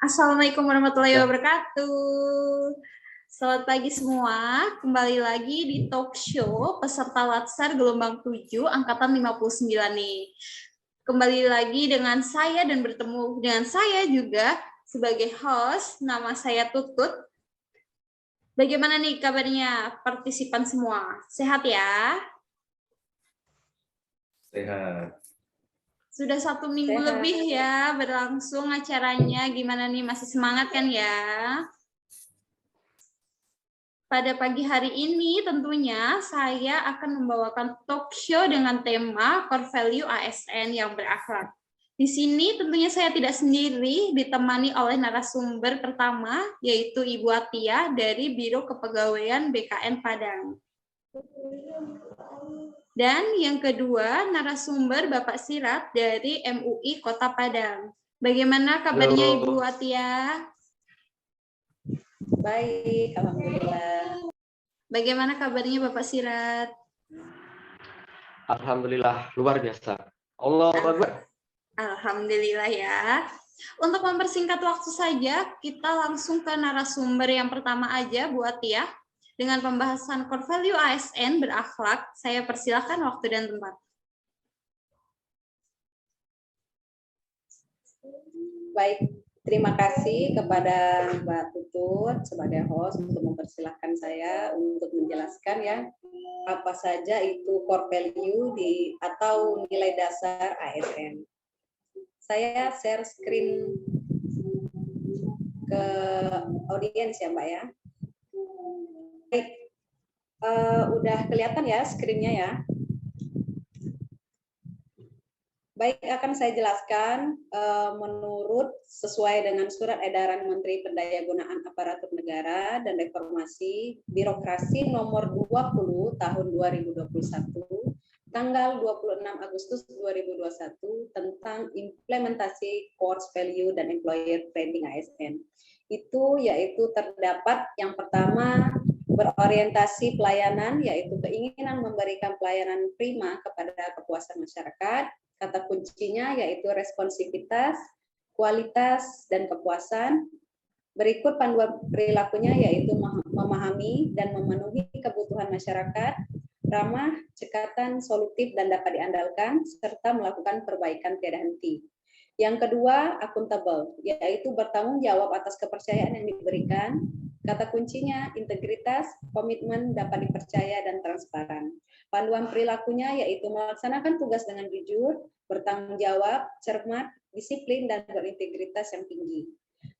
Assalamualaikum warahmatullahi Ya, wabarakatuh. Selamat pagi semua. Kembali lagi di talk show peserta Latsar gelombang 7 angkatan 59 nih. Kembali lagi dengan saya dan bertemu dengan saya juga sebagai host. Nama saya Tutut. Bagaimana nih kabarnya partisipan semua? Sehat ya? sehat. Sudah 1 minggu lebih ya berlangsung acaranya. Gimana nih, masih semangat kan ya? Pada pagi hari ini tentunya saya akan membawakan talk show dengan tema Core Value ASN yang berakhlak. Di sini tentunya saya tidak sendiri, ditemani oleh narasumber pertama, yaitu Ibu Atia dari Biro Kepegawaian BKN Padang. Dan yang kedua, narasumber Bapak Sirat dari MUI Kota Padang. Bagaimana kabarnya Ibu Atia? Baik, alhamdulillah. Bagaimana kabarnya Bapak Sirat? Alhamdulillah, luar biasa. Allah Akbar. Alhamdulillah ya. Untuk mempersingkat waktu saja, kita langsung ke narasumber yang pertama aja, Bu Atia. Dengan pembahasan core value ASN berakhlak, saya persilahkan waktu dan tempat. Baik, terima kasih kepada Mbak Tutut sebagai host untuk mempersilahkan saya untuk menjelaskan ya apa saja itu core value atau nilai dasar ASN. Saya share screen ke audiens ya Mbak ya. Baik, udah kelihatan ya screen-nya ya. Baik, akan saya jelaskan menurut sesuai dengan Surat Edaran Menteri Pendayagunaan Aparatur Negara dan Reformasi Birokrasi Nomor 20 Tahun 2021 tanggal 26 Agustus 2021 tentang implementasi core value dan employer branding ASN. Itu yaitu terdapat yang pertama berorientasi pelayanan, yaitu keinginan memberikan pelayanan prima kepada kepuasan masyarakat. Kata kuncinya yaitu responsivitas, kualitas, dan kepuasan. Berikut panduan perilakunya yaitu memahami dan memenuhi kebutuhan masyarakat, ramah, cekatan, solutif, dan dapat diandalkan, serta melakukan perbaikan tiada henti. Yang kedua, akuntabel, yaitu bertanggung jawab atas kepercayaan yang diberikan. Kata kuncinya integritas, komitmen, dapat dipercaya, dan transparan. Panduan perilakunya yaitu melaksanakan tugas dengan jujur, bertanggung jawab, cermat, disiplin, dan berintegritas yang tinggi.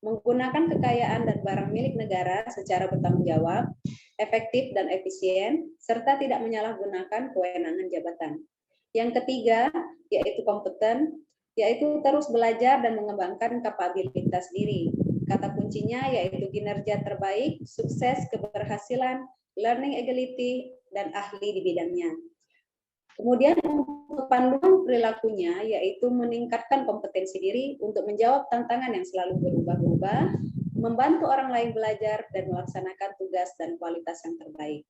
Menggunakan kekayaan dan barang milik negara secara bertanggung jawab, efektif dan efisien, serta tidak menyalahgunakan kewenangan jabatan. Yang ketiga, yaitu kompeten, yaitu terus belajar dan mengembangkan kapabilitas diri. Kata kuncinya yaitu kinerja terbaik, sukses, keberhasilan, learning ability, dan ahli di bidangnya. Kemudian untuk panduan perilakunya yaitu meningkatkan kompetensi diri untuk menjawab tantangan yang selalu berubah-ubah, membantu orang lain belajar dan melaksanakan tugas dan kualitas yang terbaik.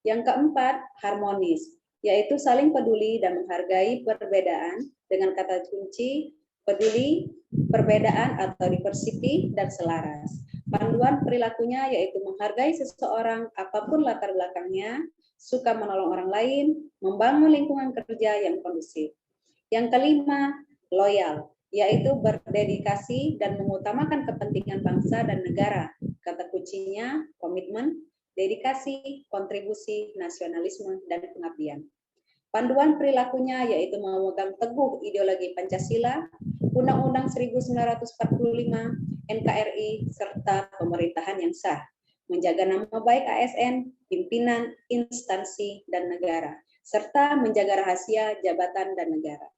Yang keempat, harmonis, yaitu saling peduli dan menghargai perbedaan dengan kata kunci peduli, perbedaan atau diversity, dan selaras. Panduan perilakunya yaitu menghargai seseorang apapun latar belakangnya, suka menolong orang lain, membangun lingkungan kerja yang kondusif. Yang kelima, loyal, yaitu berdedikasi dan mengutamakan kepentingan bangsa dan negara. Kata kuncinya komitmen, dedikasi, kontribusi, nasionalisme, dan pengabdian. Panduan perilakunya yaitu memegang teguh ideologi Pancasila, Undang-Undang 1945, NKRI, serta pemerintahan yang sah, menjaga nama baik ASN, pimpinan, instansi, dan negara, serta menjaga rahasia jabatan dan negara.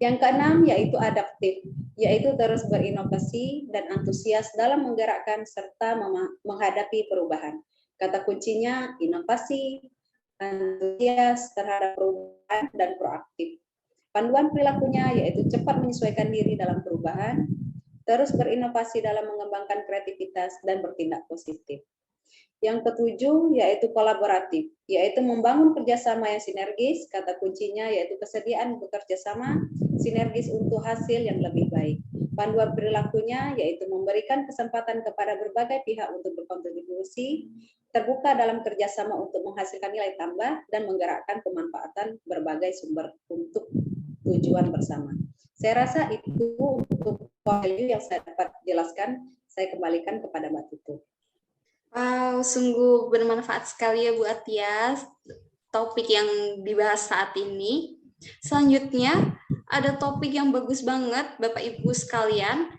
Yang keenam yaitu adaptif, yaitu terus berinovasi dan antusias dalam menggerakkan serta menghadapi perubahan. Kata kuncinya inovasi, antusias terhadap perubahan, dan proaktif. Panduan perilakunya yaitu cepat menyesuaikan diri dalam perubahan, terus berinovasi dalam mengembangkan kreativitas, dan bertindak positif. Yang ketujuh yaitu kolaboratif, yaitu membangun kerjasama yang sinergis. Kata kuncinya yaitu kesediaan bekerja sama sinergis untuk hasil yang lebih baik. Panduan perilakunya yaitu memberikan kesempatan kepada berbagai pihak untuk berkontribusi, terbuka dalam kerjasama untuk menghasilkan nilai tambah, dan menggerakkan pemanfaatan berbagai sumber untuk tujuan bersama. Saya rasa itu untuk value yang saya dapat jelaskan. Saya kembalikan kepada Mbak Tutu. Wow, sungguh bermanfaat sekali ya Bu Atia, topik yang dibahas saat ini. Selanjutnya, ada topik yang bagus banget Bapak Ibu sekalian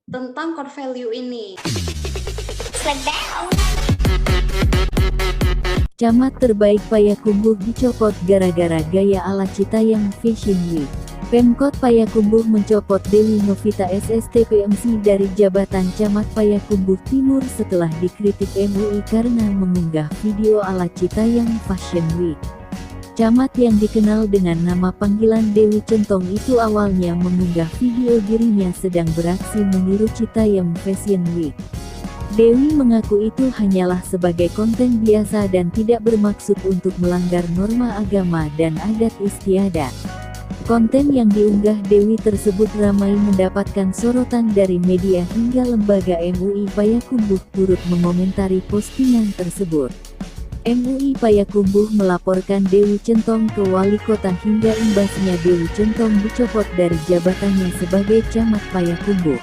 tentang core value ini. Camat terbaik Payakumbuh dicopot gara-gara gaya ala Citayam Fashion Week. Pemkot Payakumbuh mencopot Dewi Novita SSTPMC dari jabatan Camat Payakumbuh Timur setelah dikritik MUI karena mengunggah video ala Citayam Fashion Week. Camat yang dikenal dengan nama panggilan Dewi Centong itu awalnya mengunggah video dirinya sedang beraksi meniru Citayam Fashion Week. Dewi mengaku itu hanyalah sebagai konten biasa dan tidak bermaksud untuk melanggar norma agama dan adat istiadat. Konten yang diunggah Dewi tersebut ramai mendapatkan sorotan dari media hingga lembaga MUI Payakumbuh turut mengomentari postingan tersebut. MUI Payakumbuh melaporkan Dewi Centong ke Wali Kota hingga imbasnya Dewi Centong dicopot dari jabatannya sebagai Camat Payakumbuh.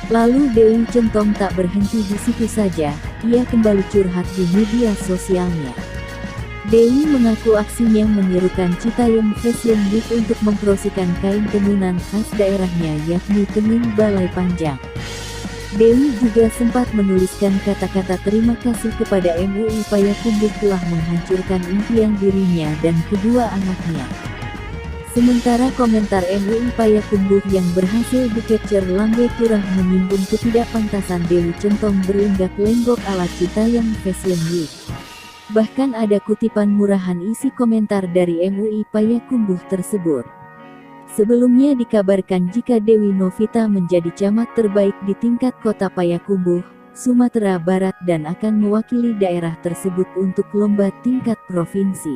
Lalu Dewi Centong tak berhenti di situ saja, ia kembali curhat di media sosialnya. Dewi mengaku aksinya menirukan Citayam Fashion Week untuk mempromosikan kain tenunan khas daerahnya yakni tenun balai panjang. Dewi juga sempat menuliskan kata-kata terima kasih kepada MUI Payakumbuh telah menghancurkan impian dirinya dan kedua anaknya. Sementara komentar MUI Payakumbuh yang berhasil di-capture Lambe Turah menyinggung ketidakpantasan Dewi Centong berenggak-lenggok ala Citayam Fashion Week. Bahkan ada kutipan murahan isi komentar dari MUI Payakumbuh tersebut. Sebelumnya dikabarkan jika Dewi Novita menjadi camat terbaik di tingkat kota Payakumbuh, Sumatera Barat dan akan mewakili daerah tersebut untuk lomba tingkat provinsi.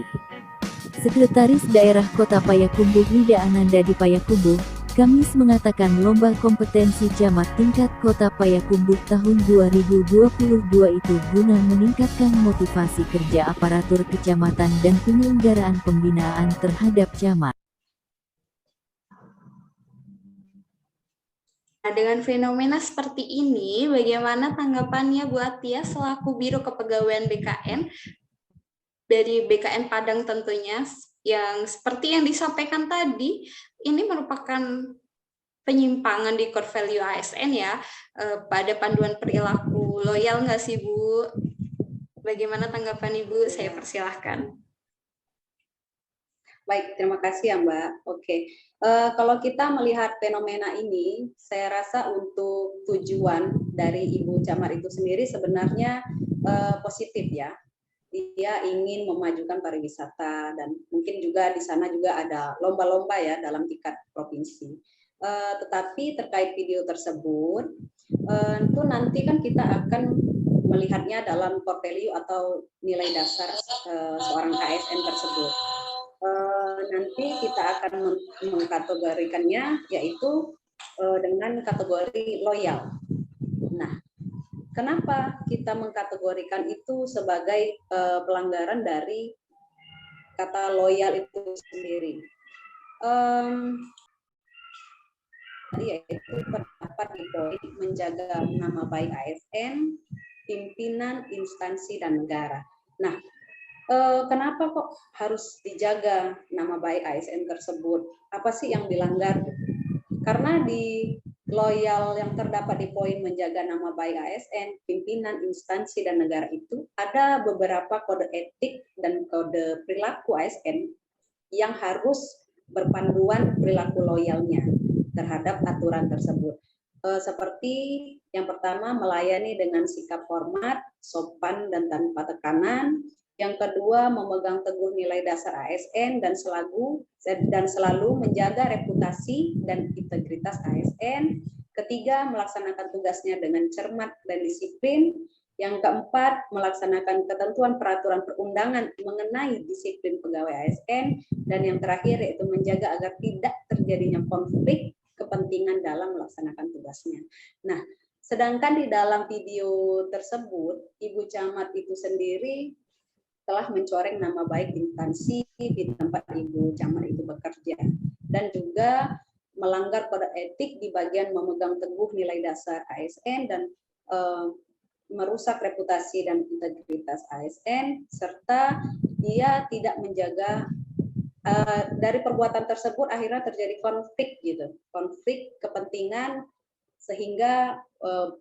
Sekretaris Daerah Kota Payakumbuh Wida Ananda di Payakumbuh, Kamis mengatakan lomba kompetensi camat tingkat kota Payakumbuh tahun 2022 itu guna meningkatkan motivasi kerja aparatur kecamatan dan penyelenggaraan pembinaan terhadap camat. Nah, dengan fenomena seperti ini, bagaimana tanggapannya Bu Atia selaku Biro Kepegawaian BKN dari BKN Padang tentunya, yang seperti yang disampaikan tadi, ini merupakan penyimpangan di core value ASN ya, pada panduan perilaku loyal nggak sih Bu? Bagaimana tanggapan Ibu? Saya persilahkan. Baik, terima kasih ya Mbak. Oke, kalau kita melihat fenomena ini, saya rasa untuk tujuan dari Ibu Camat itu sendiri sebenarnya positif ya. Dia ingin memajukan pariwisata dan mungkin juga di sana juga ada lomba-lomba ya dalam tingkat provinsi. Tetapi terkait video tersebut, itu nanti kan kita akan melihatnya dalam core value atau nilai dasar seorang KSN tersebut. Nanti kita akan mengkategorikannya yaitu dengan kategori loyal. Nah, kenapa kita mengkategorikan itu sebagai pelanggaran dari kata loyal itu sendiri? Yaitu terdapat di poin menjaga nama baik ASN, pimpinan, instansi, dan negara. Nah, kenapa kok harus dijaga nama baik ASN tersebut? Apa sih yang dilanggar? Karena di loyal yang terdapat di poin menjaga nama baik ASN, pimpinan, instansi, dan negara itu ada beberapa kode etik dan kode perilaku ASN yang harus berpanduan perilaku loyalnya terhadap aturan tersebut. Seperti yang pertama, melayani dengan sikap hormat, sopan, dan tanpa tekanan. Yang kedua, memegang teguh nilai dasar ASN dan selalu menjaga reputasi dan integritas ASN. Ketiga, melaksanakan tugasnya dengan cermat dan disiplin. Yang keempat, melaksanakan ketentuan peraturan perundangan mengenai disiplin pegawai ASN. Dan yang terakhir yaitu menjaga agar tidak terjadinya konflik kepentingan dalam melaksanakan tugasnya. Nah, sedangkan di dalam video tersebut, Ibu Camat itu sendiri telah mencoreng nama baik instansi di tempat Ibu Camat itu bekerja, dan juga melanggar kode etik di bagian memegang teguh nilai dasar ASN dan merusak reputasi dan integritas ASN, serta dia tidak menjaga. Dari perbuatan tersebut akhirnya terjadi konflik kepentingan, sehingga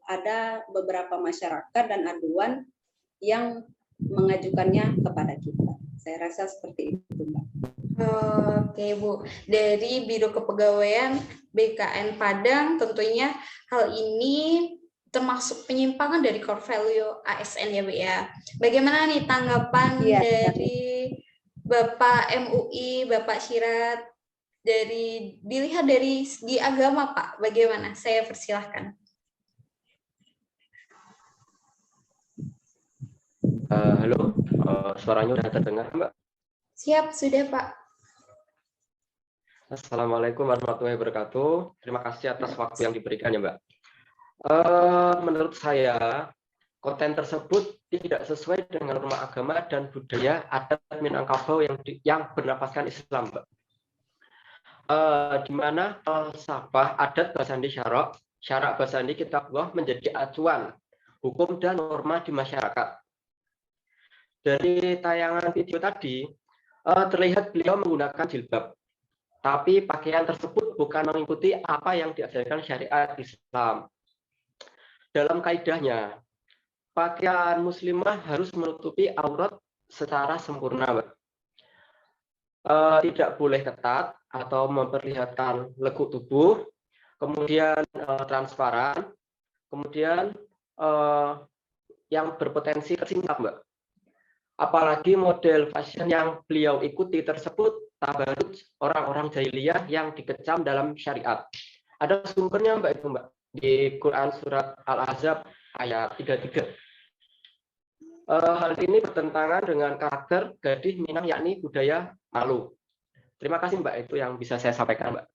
ada beberapa masyarakat dan aduan yang mengajukannya kepada kita. Saya rasa seperti itu, Mbak. Oke, Bu. Dari Biro Kepegawaian BKN Padang, tentunya hal ini termasuk penyimpangan dari core value ASN ya, Bu ya. Bagaimana nih tanggapan dari Bapak MUI, Bapak Syirat, dilihat dari segi agama, Pak, bagaimana? Saya persilahkan. Halo, suaranya sudah terdengar, Mbak? Siap, sudah, Pak. Assalamualaikum warahmatullahi wabarakatuh. Terima kasih atas waktu yang diberikan ya, Mbak. Menurut saya, konten tersebut tidak sesuai dengan norma agama dan budaya adat Minangkabau yang bernafaskan Islam, Mbak. Di mana falsafah adat Basandi syarak Basandi Kitabullah menjadi acuan hukum dan norma di masyarakat. Dari tayangan video tadi, terlihat beliau menggunakan jilbab, tapi pakaian tersebut bukan mengikuti apa yang diajarkan syariat Islam. Dalam kaidahnya, pakaian muslimah harus menutupi aurat secara sempurna, Mbak. Tidak boleh ketat atau memperlihatkan lekuk tubuh, kemudian transparan, kemudian yang berpotensi tersingkap, Mbak. Apalagi model fashion yang beliau ikuti tersebut tabarut orang-orang jahiliyah yang dikecam dalam syariat. Ada sumbernya, Mbak, itu, Mbak, di Quran surat Al-Ahzab ayat 33. Hal ini bertentangan dengan karakter gadis Minang, yakni budaya malu. Terima kasih, Mbak, itu yang bisa saya sampaikan, Mbak.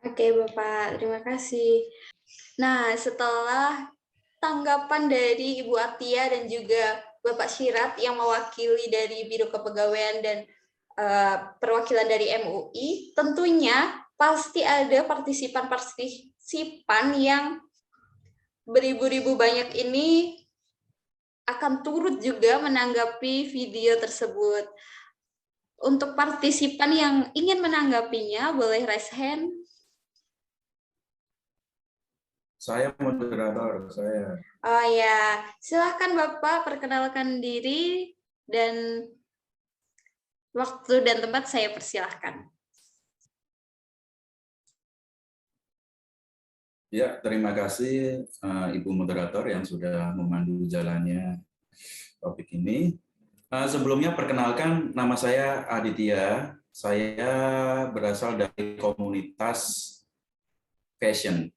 Oke, Bapak, terima kasih. Nah, setelah tanggapan dari Ibu Atia dan juga Bapak Syirat yang mewakili dari Biro Kepegawaian dan perwakilan dari MUI, tentunya pasti ada partisipan yang beribu-ribu banyak ini akan turut juga menanggapi video tersebut. Untuk partisipan yang ingin menanggapinya, boleh raise hand. Saya moderator, saya. Oh ya, silakan Bapak perkenalkan diri dan waktu dan tempat saya persilahkan. Ya, terima kasih Ibu Moderator yang sudah memandu jalannya topik ini. Sebelumnya perkenalkan, nama saya Aditya. Saya berasal dari komunitas fashion.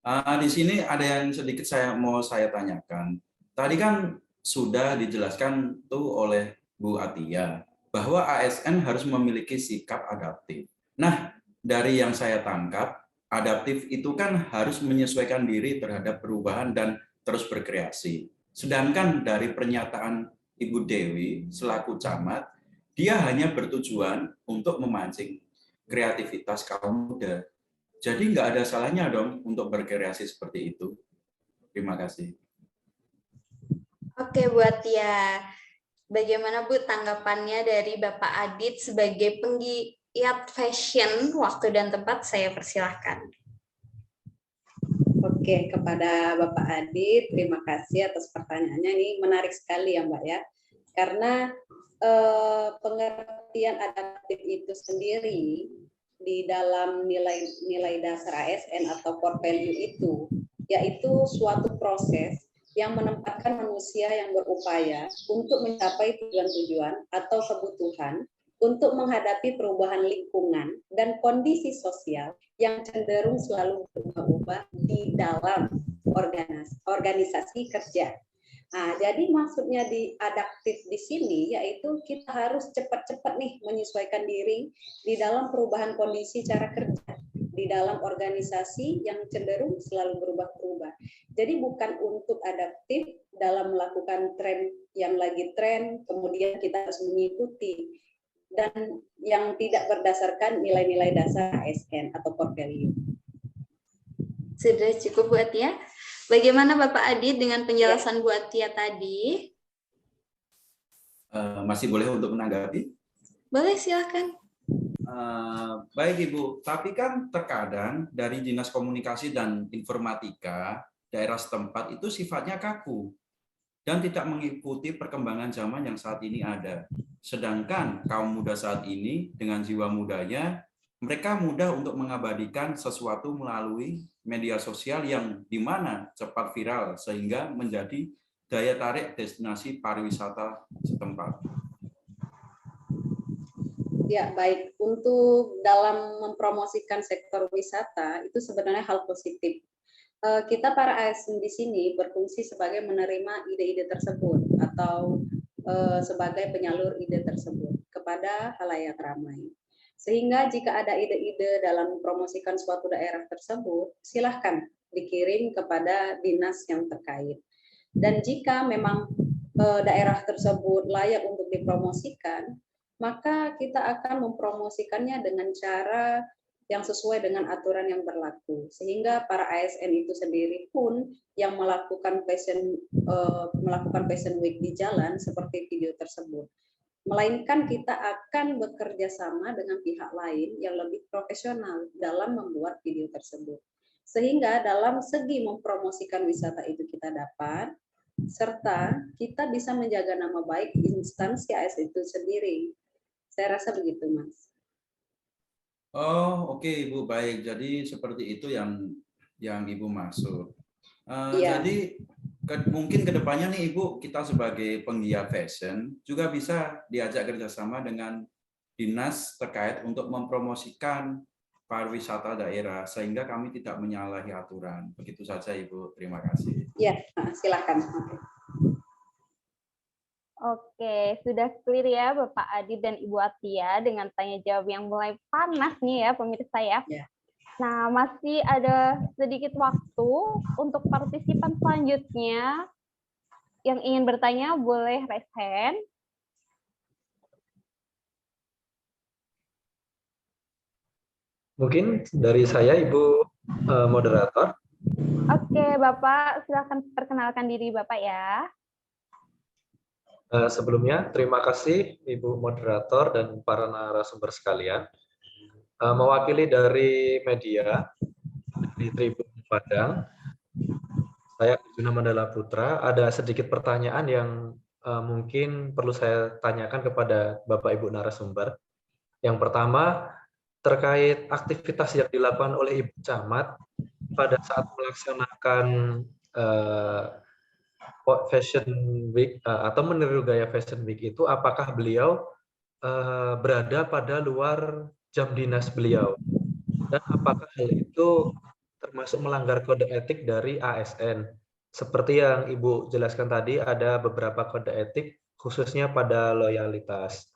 Di sini ada yang sedikit mau saya tanyakan. Tadi kan sudah dijelaskan tuh oleh Bu Atia bahwa ASN harus memiliki sikap adaptif. Nah, dari yang saya tangkap, adaptif itu kan harus menyesuaikan diri terhadap perubahan dan terus berkreasi. Sedangkan dari pernyataan Ibu Dewi selaku camat, dia hanya bertujuan untuk memancing kreativitas kaum muda. Jadi nggak ada salahnya dong untuk berkreasi seperti itu. Terima kasih. Oke, Bu Atia. Bagaimana Bu tanggapannya dari Bapak Adit sebagai penggiat fashion? Waktu dan tempat saya persilahkan. Oke, kepada Bapak Adit, terima kasih atas pertanyaannya. Ini menarik sekali ya, Mbak ya. Karena pengertian adaptif itu sendiri di dalam nilai dasar ASN atau core value itu, yaitu suatu proses yang menempatkan manusia yang berupaya untuk mencapai tujuan-tujuan atau kebutuhan untuk menghadapi perubahan lingkungan dan kondisi sosial yang cenderung selalu berubah-ubah di dalam organisasi kerja. Nah, jadi maksudnya di adaptif di sini yaitu kita harus cepat-cepat nih menyesuaikan diri di dalam perubahan kondisi cara kerja, di dalam organisasi yang cenderung selalu berubah-ubah. Jadi bukan untuk adaptif dalam melakukan tren yang lagi tren, kemudian kita harus mengikuti, dan yang tidak berdasarkan nilai-nilai dasar ASN atau core value. Sudah cukup Bu Atia. Bagaimana Bapak Adit dengan penjelasan Bu Atia tadi? Masih boleh untuk menanggapi? Boleh, silakan. Baik Ibu, tapi kan terkadang dari Dinas Komunikasi dan Informatika daerah setempat itu sifatnya kaku dan tidak mengikuti perkembangan zaman yang saat ini ada. Sedangkan kaum muda saat ini dengan jiwa mudanya, mereka mudah untuk mengabadikan sesuatu melalui media sosial yang di mana cepat viral sehingga menjadi daya tarik destinasi pariwisata setempat. Ya, baik. Untuk dalam mempromosikan sektor wisata itu sebenarnya hal positif. Kita para ASN di sini berfungsi sebagai menerima ide-ide tersebut atau sebagai penyalur ide tersebut kepada khalayak ramai. Sehingga jika ada ide-ide dalam mempromosikan suatu daerah tersebut, silahkan dikirim kepada dinas yang terkait. Dan jika memang daerah tersebut layak untuk dipromosikan, maka kita akan mempromosikannya dengan cara yang sesuai dengan aturan yang berlaku. Sehingga para ASN itu sendiri pun yang melakukan fashion week di jalan seperti video tersebut, melainkan kita akan bekerja sama dengan pihak lain yang lebih profesional dalam membuat video tersebut. Sehingga dalam segi mempromosikan wisata itu kita dapat, serta kita bisa menjaga nama baik instansi ASN itu sendiri. Saya rasa begitu, Mas. Oh, oke Ibu, baik. Jadi seperti itu yang Ibu maksud. Iya. Jadi mungkin kedepannya nih Ibu, kita sebagai penggiat fashion juga bisa diajak kerjasama dengan dinas terkait untuk mempromosikan pariwisata daerah sehingga kami tidak menyalahi aturan. Begitu saja Ibu, terima kasih. Ya, silakan. Oke, sudah clear ya Bapak Adit dan Ibu Atia dengan tanya jawab yang mulai panas nih ya pemirsa ya. Ya. Nah, masih ada sedikit waktu untuk partisipan selanjutnya yang ingin bertanya boleh raise hand. Mungkin dari saya Ibu moderator. Oke, Bapak silakan perkenalkan diri Bapak ya. Sebelumnya terima kasih Ibu moderator dan para narasumber sekalian. Mewakili dari media di Tribun Padang, saya Arjuna Mandala Putra. Ada sedikit pertanyaan yang mungkin perlu saya tanyakan kepada Bapak Ibu narasumber. Yang pertama, terkait aktivitas yang dilakukan oleh Ibu Camat pada saat melaksanakan Fashion Week atau meniru gaya Fashion Week itu, apakah beliau berada pada luar jam dinas beliau, dan apakah hal itu termasuk melanggar kode etik dari ASN? Seperti yang Ibu jelaskan tadi, ada beberapa kode etik khususnya pada loyalitas.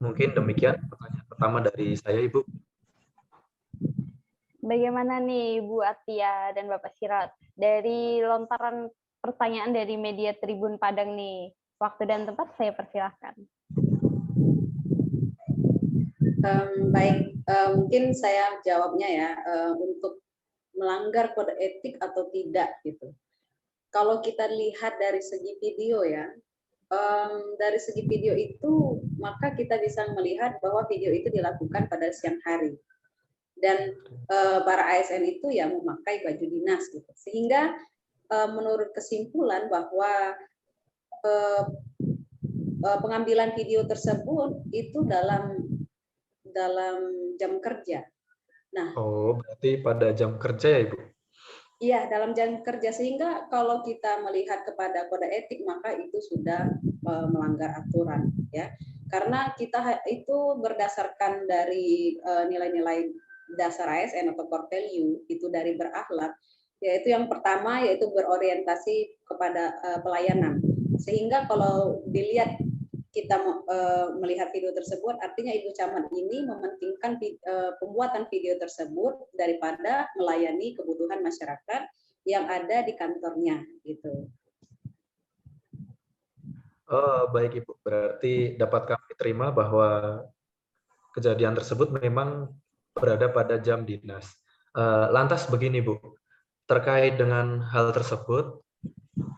Mungkin demikian pertanyaan pertama dari saya, Ibu. Bagaimana nih Bu Atia dan Bapak Sirot? Dari lontaran pertanyaan dari media Tribun Padang nih, waktu dan tempat saya persilahkan. Baik, mungkin saya jawabnya ya, untuk melanggar kode etik atau tidak gitu. Kalau kita lihat dari segi video ya, dari segi video itu maka kita bisa melihat bahwa video itu dilakukan pada siang hari dan para ASN itu ya memakai baju dinas gitu, sehingga menurut kesimpulan bahwa pengambilan video tersebut itu dalam jam kerja. Nah, berarti pada jam kerja ya Ibu? Iya, dalam jam kerja, sehingga kalau kita melihat kepada kode etik maka itu sudah melanggar aturan ya. Karena kita itu berdasarkan dari nilai-nilai dasar ASN atau core value itu dari berakhlak, yaitu yang pertama yaitu berorientasi kepada pelayanan. Sehingga kalau dilihat kita melihat video tersebut, artinya Ibu Camat ini mementingkan pembuatan video tersebut daripada melayani kebutuhan masyarakat yang ada di kantornya, gitu. Oh, baik Ibu. Berarti dapat kami terima bahwa kejadian tersebut memang berada pada jam dinas. Lantas begini Bu, terkait dengan hal tersebut,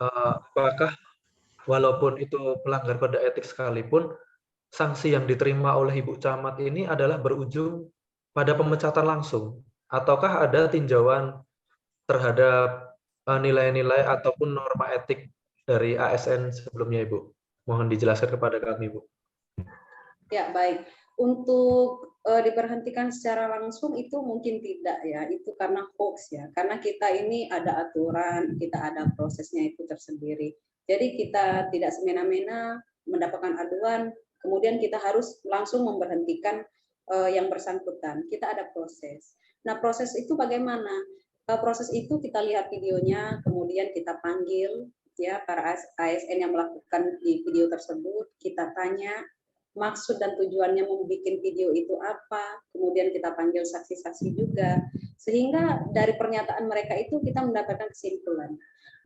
apakah walaupun itu pelanggar kode etik sekalipun, sanksi yang diterima oleh Ibu Camat ini adalah berujung pada pemecatan langsung? Ataukah ada tinjauan terhadap nilai-nilai ataupun norma etik dari ASN sebelumnya Ibu? Mohon dijelaskan kepada kami Bu. Ya, baik. Untuk diberhentikan secara langsung itu mungkin tidak ya, itu karena hoax ya, karena kita ini ada aturan, kita ada prosesnya itu tersendiri. Jadi kita tidak semena-mena mendapatkan aduan, kemudian kita harus langsung memberhentikan yang bersangkutan. Kita ada proses. Nah, proses itu bagaimana? Proses itu kita lihat videonya, kemudian kita panggil ya para ASN yang melakukan di video tersebut, kita tanya maksud dan tujuannya membuat video itu apa, kemudian kita panggil saksi-saksi juga, sehingga dari pernyataan mereka itu kita mendapatkan kesimpulan.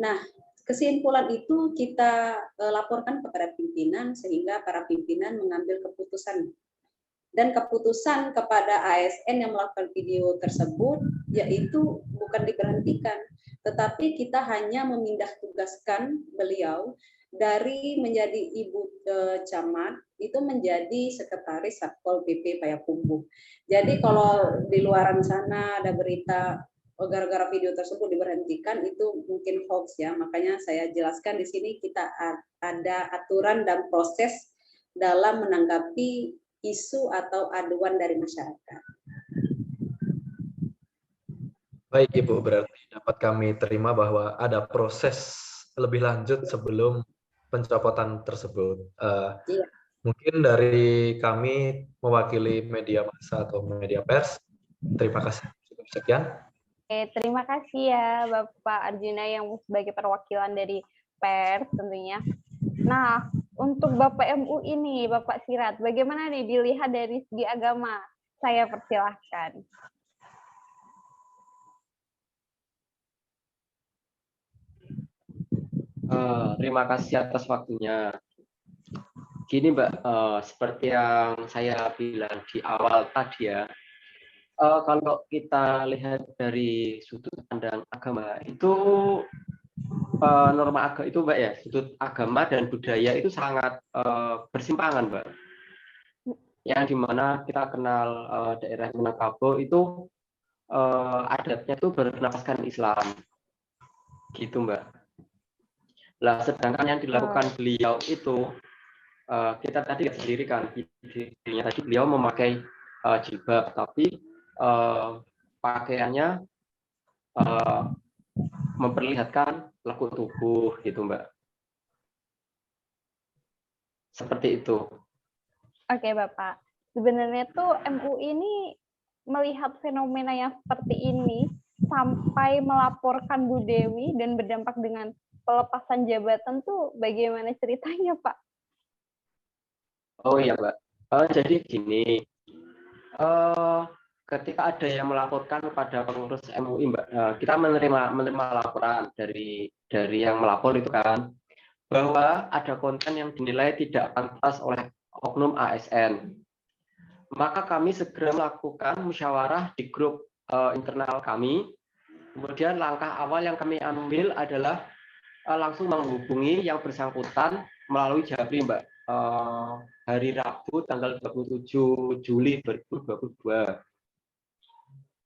Nah, kesimpulan itu kita laporkan kepada pimpinan, sehingga para pimpinan mengambil keputusan. Dan keputusan kepada ASN yang melakukan video tersebut, yaitu bukan diberhentikan, tetapi kita hanya memindah tugaskan beliau dari menjadi Ibu Camat itu menjadi sekretaris Satpol PP Payakumbuh. Jadi kalau di luaran sana ada berita gara-gara video tersebut diberhentikan, itu mungkin hoax ya. Makanya saya jelaskan di sini kita ada aturan dan proses dalam menanggapi isu atau aduan dari masyarakat. Baik Ibu, berarti dapat kami terima bahwa ada proses lebih lanjut sebelum pencopotan tersebut. Iya. Mungkin dari kami mewakili media massa atau media pers, terima kasih. Cukup sekian. Oke, terima kasih ya Bapak Arjuna yang sebagai perwakilan dari pers tentunya. Nah, untuk Bapak MU ini, Bapak Sirat, bagaimana nih dilihat dari segi agama? Saya persilahkan. Terima kasih atas waktunya. Gini Mbak, seperti yang saya bilang di awal tadi ya, kalau kita lihat dari sudut pandang agama itu norma agama itu Mbak ya, sudut agama dan budaya itu sangat bersimpangan Mbak. Yang dimana kita kenal daerah Minangkabau itu adatnya itu bernafaskan Islam, gitu Mbak. Lah sedangkan yang dilakukan beliau itu kita tadi lihat sendiri kan, tadi beliau memakai jilbab, tapi pakaiannya memperlihatkan lekuk tubuh, gitu Mbak. Seperti itu. Oke Bapak, sebenarnya tuh MUI ini melihat fenomena yang seperti ini sampai melaporkan Bu Dewi dan berdampak dengan pelepasan jabatan tuh bagaimana ceritanya Pak? Oh iya Mbak, jadi gini, ketika ada yang melaporkan kepada pengurus MUI Mbak, kita menerima laporan dari yang melapor itu kan, bahwa ada konten yang dinilai tidak pantas oleh oknum ASN. Maka kami segera melakukan musyawarah di grup internal kami. Kemudian langkah awal yang kami ambil adalah langsung menghubungi yang bersangkutan melalui Japri Mbak, hari Rabu tanggal 27 Juli 2022.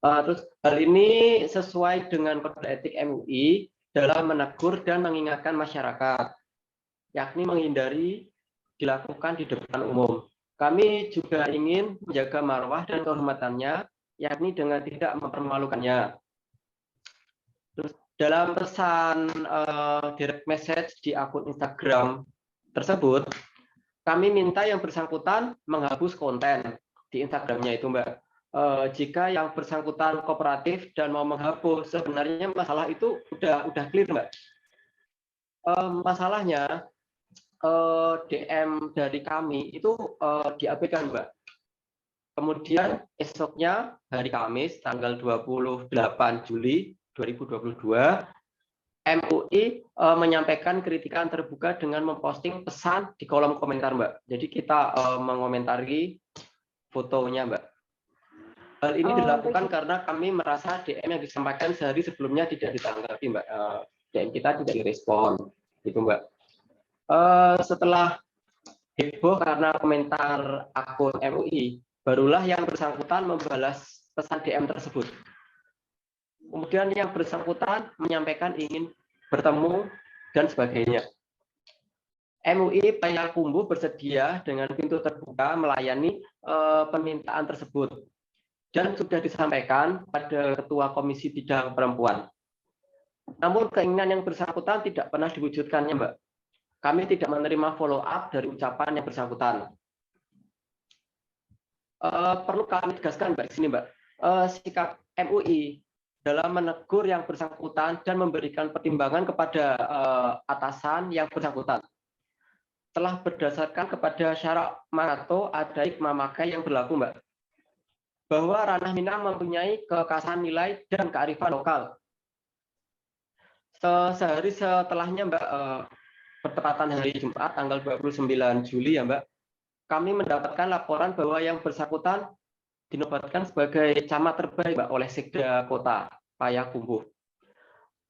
Terus hal ini sesuai dengan kode etik MUI dalam menegur dan mengingatkan masyarakat, yakni menghindari dilakukan di depan umum. Kami juga ingin menjaga marwah dan kehormatannya, yakni dengan tidak mempermalukannya. Terus dalam pesan direct message di akun Instagram tersebut, kami minta yang bersangkutan menghapus konten di Instagramnya itu Mbak. jika yang bersangkutan kooperatif dan mau menghapus, sebenarnya masalah itu udah clear, Mbak. Masalahnya DM dari kami itu diabaikan, Mbak. Kemudian esoknya hari Kamis tanggal 28 Juli 2022, MUI menyampaikan kritikan terbuka dengan memposting pesan di kolom komentar, Mbak. Jadi kita mengomentari fotonya, Mbak. Hal ini dilakukan karena kami merasa DM yang disampaikan sehari sebelumnya tidak ditanggapi, Mbak. DM kita tidak direspon, gitu, Mbak. Setelah heboh karena komentar akun MUI, barulah yang bersangkutan membalas pesan DM tersebut. Kemudian yang bersangkutan menyampaikan ingin bertemu dan sebagainya. MUI Payakumbuh bersedia dengan pintu terbuka melayani permintaan tersebut dan sudah disampaikan pada Ketua Komisi Bidang Perempuan. Namun keinginan yang bersangkutan tidak pernah diwujudkannya, Mbak. Kami tidak menerima follow up dari ucapan yang bersangkutan. Perlu kami tegaskan, Mbak, di sini, Mbak. Sikap MUI dalam menegur yang bersangkutan dan memberikan pertimbangan kepada atasan yang bersangkutan telah berdasarkan kepada syarat Marato ada hikmah makai yang berlaku, Mbak, bahwa ranah Minang mempunyai kekasan nilai dan kearifan lokal. Sehari setelahnya, Mbak, bertepatan hari Jumat tanggal 29 Juli ya, Mbak, kami mendapatkan laporan bahwa yang bersangkutan dinobatkan sebagai camat terbaik, Mbak, oleh Sekda Kota Payakumbuh.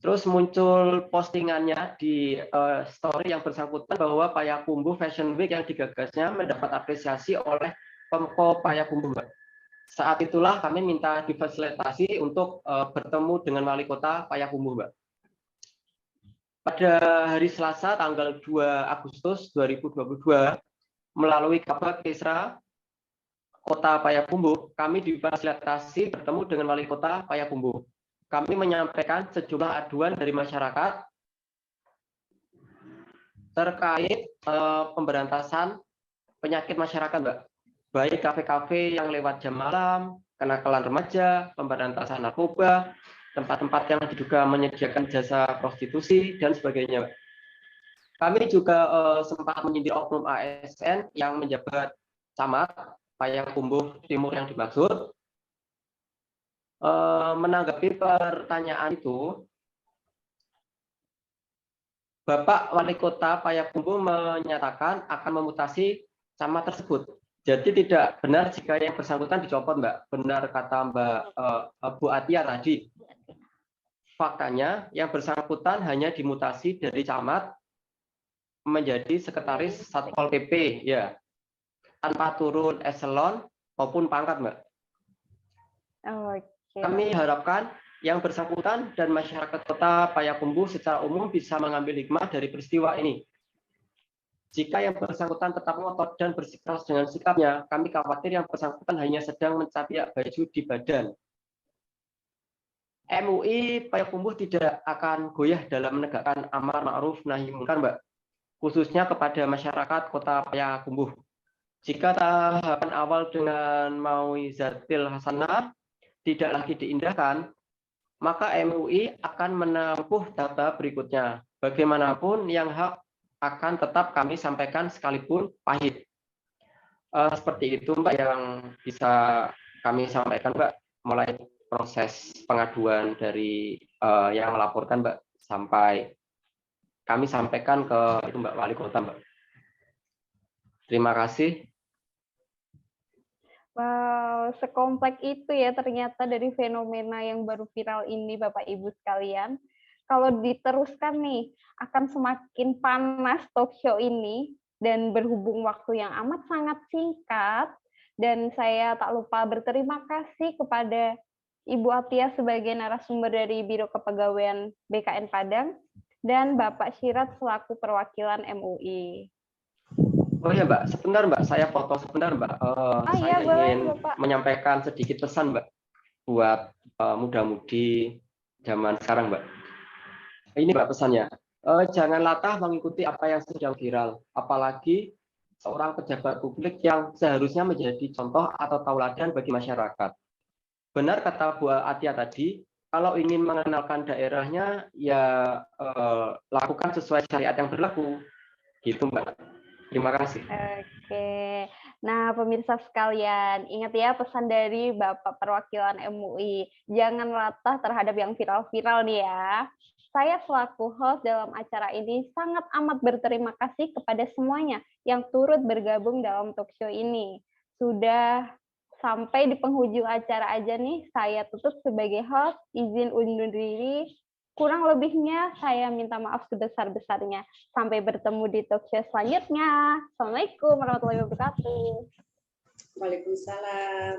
Terus muncul postingannya di story yang bersangkutan bahwa Payakumbuh Fashion Week yang digagasnya mendapat apresiasi oleh Pemko Payakumbuh, Mbak. Saat itulah kami minta difasilitasi untuk bertemu dengan Wali Kota Payakumbuh, Mbak. Pada hari Selasa tanggal 2 Agustus 2022, melalui Kabag Kesra Kota Payakumbuh, kami difasilitasi bertemu dengan Wali Kota Payakumbuh. Kami menyampaikan sejumlah aduan dari masyarakat terkait pemberantasan penyakit masyarakat, Mbak. Baik kafe-kafe yang lewat jam malam, kenakalan remaja, pemberantasan narkoba, tempat-tempat yang diduga menyediakan jasa prostitusi, dan sebagainya. Kami juga sempat menyindir oknum ASN yang menjabat camat Payakumbuh Timur yang dimaksud. Menanggapi pertanyaan itu, Bapak Wali Kota Payakumbuh menyatakan akan memutasi camat tersebut. Jadi tidak benar jika yang bersangkutan dicopot, Mbak. Benar kata Mbak Bu Atia tadi. Faktanya yang bersangkutan hanya dimutasi dari camat menjadi sekretaris Satpol PP, ya, tanpa turun eselon maupun pangkat, Mbak. Kami harapkan yang bersangkutan dan masyarakat Kota Payakumbuh secara umum bisa mengambil hikmah dari peristiwa ini. Jika yang bersangkutan tetap ngotot dan bersikeras dengan sikapnya, kami khawatir yang bersangkutan hanya sedang mencapiak baju di badan. MUI Payakumbuh tidak akan goyah dalam menegakkan amar ma'ruf nahi munkar, Mbak, khususnya kepada masyarakat Kota Payakumbuh. Jika tahapan awal dengan Mau'izatil Hasanah tidak lagi diindahkan, maka MUI akan menempuh tahap berikutnya. Bagaimanapun yang hak akan tetap kami sampaikan sekalipun pahit. Seperti itu, Mbak, yang bisa kami sampaikan, Mbak, mulai proses pengaduan dari yang melaporkan, Mbak, sampai kami sampaikan ke itu, Mbak, Wali Kota, Mbak. Terima kasih. Wow, sekompleks itu ya ternyata dari fenomena yang baru viral ini, Bapak Ibu sekalian. Kalau diteruskan nih, akan semakin panas talk show ini, dan berhubung waktu yang amat sangat singkat, dan saya tak lupa berterima kasih kepada Ibu Atia sebagai narasumber dari Biro Kepegawaian BKN Padang, dan Bapak Syirat selaku perwakilan MUI. Oh ya, Mbak, sebentar, Mbak, saya potong sebentar, Mbak. Saya ingin menyampaikan sedikit pesan, Mbak, buat muda-mudi zaman sekarang, Mbak. Ini, Mbak, pesannya. Jangan latah mengikuti apa yang sedang viral, apalagi seorang pejabat publik yang seharusnya menjadi contoh atau tauladan bagi masyarakat. benar kata Bu Atia tadi, kalau ingin mengenalkan daerahnya, ya lakukan sesuai syariat yang berlaku. Gitu, Mbak. Terima kasih. Oke. Nah, pemirsa sekalian, ingat ya pesan dari Bapak Perwakilan MUI. Jangan latah terhadap yang viral-viral nih ya. Saya selaku host dalam acara ini sangat amat berterima kasih kepada semuanya yang turut bergabung dalam talk show ini. Sudah sampai di penghujung acara aja nih, saya tutup sebagai host, izin undur diri. Kurang lebihnya saya minta maaf sebesar-besarnya. Sampai bertemu di talk show selanjutnya. Assalamualaikum warahmatullahi wabarakatuh. Waalaikumsalam.